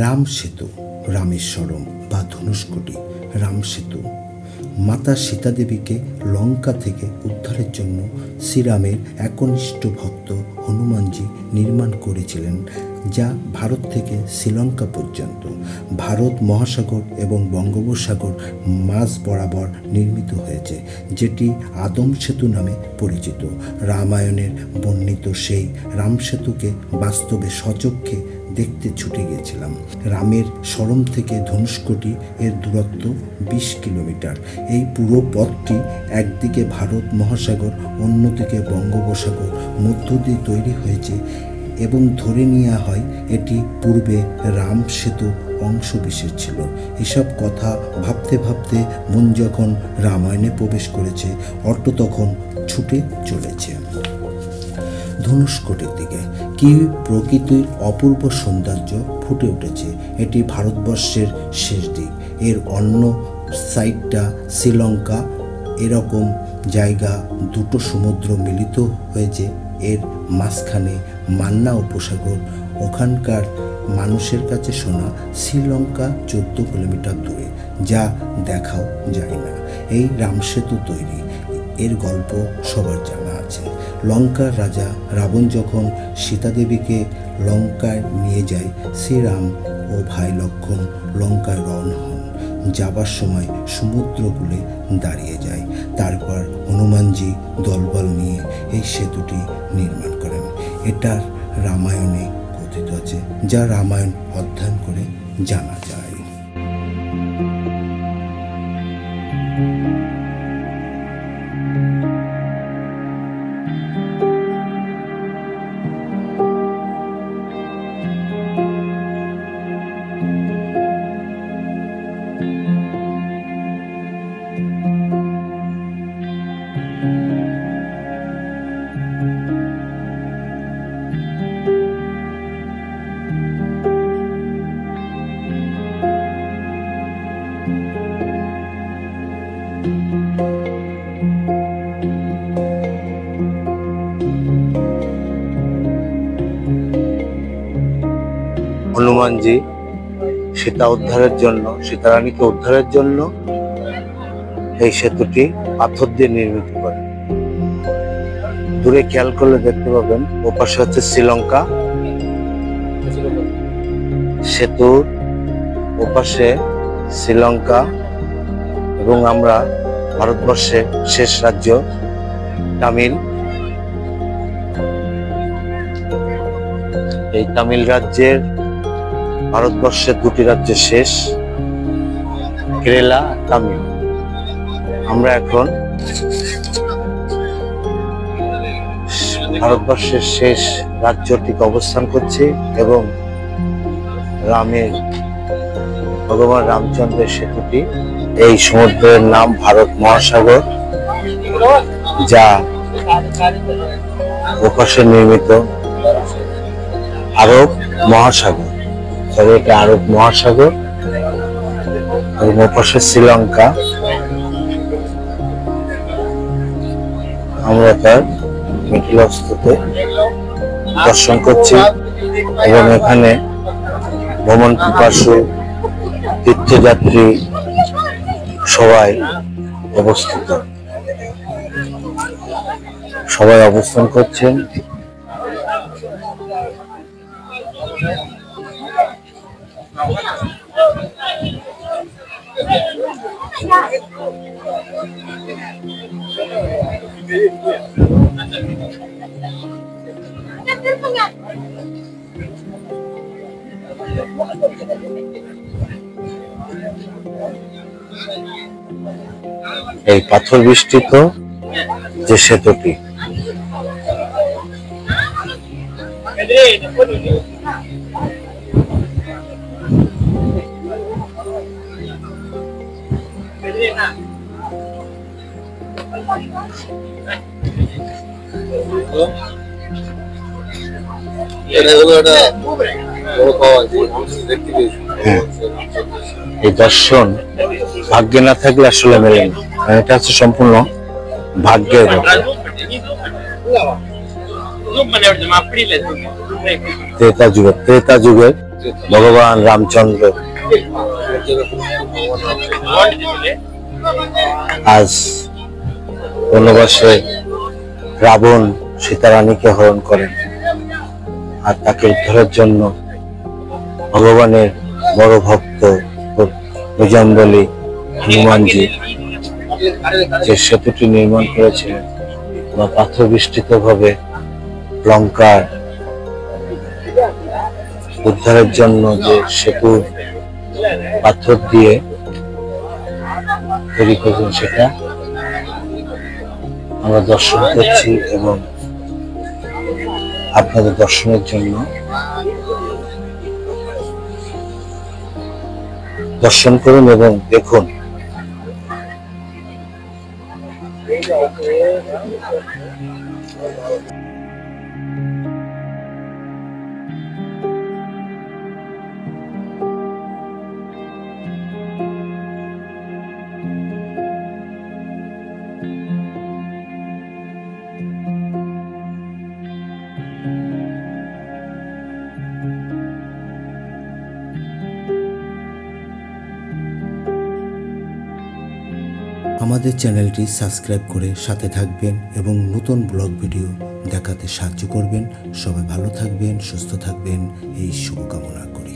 রাম সেতু, রামেশ্বরম বা ধনুষ্কোটি রাম সেতু মাতা সীতা দেবীকে লঙ্কা থেকে উদ্ধারের জন্য শ্রীরামের একনিষ্ঠ ভক্ত হনুমানজি নির্মাণ করেছিলেন, যা ভারত থেকে শ্রীলঙ্কা পর্যন্ত ভারত মহাসাগর এবং বঙ্গোপসাগর মাঝ বরাবর নির্মিত হয়েছে, যেটি আদম সেতু নামে পরিচিত। রামায়ণের বর্ণিত সেই রাম সেতুকে বাস্তবে সচক্ষে দেখতে ছুটে গিয়েছিলাম। রামের শরম থেকে ধনুষ্কোটি এর দূরত্ব 20 কিলোমিটার। এই পুরো পথটি একদিকে ভারত মহাসাগর, অন্যদিকে বঙ্গোপসাগর মধ্য দিয়ে তৈরি হয়েছে এবং ধরে নেওয়া হয় এটি পূর্বে রাম সেতু অংশবিশেষ ছিল। এসব কথা ভাবতে ভাবতে মন যখন রামায়ণে প্রবেশ করেছে, অর্থ তখন ছুটে চলেছে ধনুষ্কোটির দিকে। কি প্রকৃতির অপূর্ব সৌন্দর্য ফুটে উঠেছে। এটি ভারতবর্ষের শেষ দিক, এর অন্য সাইডটা শ্রীলঙ্কা। এরকম জায়গা দুটো সমুদ্র মিলিত হয়েছে, এর মাঝখানে মান্না উপসাগর। ওখানকার মানুষের কাছে শোনা শ্রীলঙ্কা 14 কিলোমিটার দূরে, যা দেখাও যায় না। এই রামসেতু তৈরি এর গল্প সবার জানা আছে। লঙ্কার রাজা রাবণ যখন সীতা দেবীকে লঙ্কায় নিয়ে যায়, শ্রীরাম ও ভাই লক্ষ্মণ লঙ্কায় রওনা হন। যাবার সময় সমুদ্রকূলে দাঁড়িয়ে যায়। তারপর হনুমানজি দলবল নিয়ে এই সেতুটি নির্মাণ করেন। এটার রামায়ণে কথিত আছে, যা রামায়ণ অধ্যয়ন করে জানা যায়। হনুমানজি সীতারানীকে উদ্ধারের জন্য এই সেতুটি পাথর দিয়ে নির্মিত করেন। দূরে খেয়াল করলে দেখতে পাবেন ওপাশে হচ্ছে শ্রীলঙ্কা, সেতুর ওপাশে শ্রীলঙ্কা, এবং আমরা ভারতবর্ষের শেষ রাজ্য তামিল। এই তামিল রাজ্যের ভারতবর্ষের দুটি রাজ্য শেষ, কেরালা, তামিল। আমরা এখন ভারতবর্ষের শেষ রাজ্যটিতে অবস্থান করছি এবং ভগবান রামচন্দ্রের সেতুটি। এই সমুদ্রের নাম ভারত মহাসাগর, যা ওপাশে নির্মিত আরব মহাসাগর। এটা আরব মহাসাগর এবং ওপাশে শ্রীলঙ্কা। আমরা তার মিথিলাস্ততে দর্শন করছি এবং এখানে ভ্রমণ পিপাসু তীর্থযাত্রী সবাই অবস্থান করছেন। এই পাথর বেষ্টিত যে সেতুটি, এই দর্শন ভাগ্যে না থাকলে আসলে মেলে না। এটা হচ্ছে সম্পূর্ণ ভাগ্যের ব্যাপার। ত্রেতা যুগের ভগবান রামচন্দ্র আজ বনবাসে রাবণ সীতারানীকে হরণ করেন, আর তাকে উদ্ধারের জন্য ভগবানের বড় ভক্ত বজরংবলী হনুমানজি যে সেতুটি নির্মাণ করেছিলেন বা পাথর বৃষ্টিত ভাবে লঙ্কার উদ্ধারের জন্য যে সেতু পাথর দিয়ে তৈরি করেছেন, সেটা আমরা দর্শন করছি এবং আপনাদের দর্শনের জন্য দর্শন করুন এবং দেখুন। আমাদের চ্যানেলটি সাবস্ক্রাইব করে সাথে থাকবেন এবং নতুন ব্লগ ভিডিও দেখাতে সাহায্য করবেন। সবাই ভালো থাকবেন, সুস্থ থাকবেন, এই শুভকামনা করি।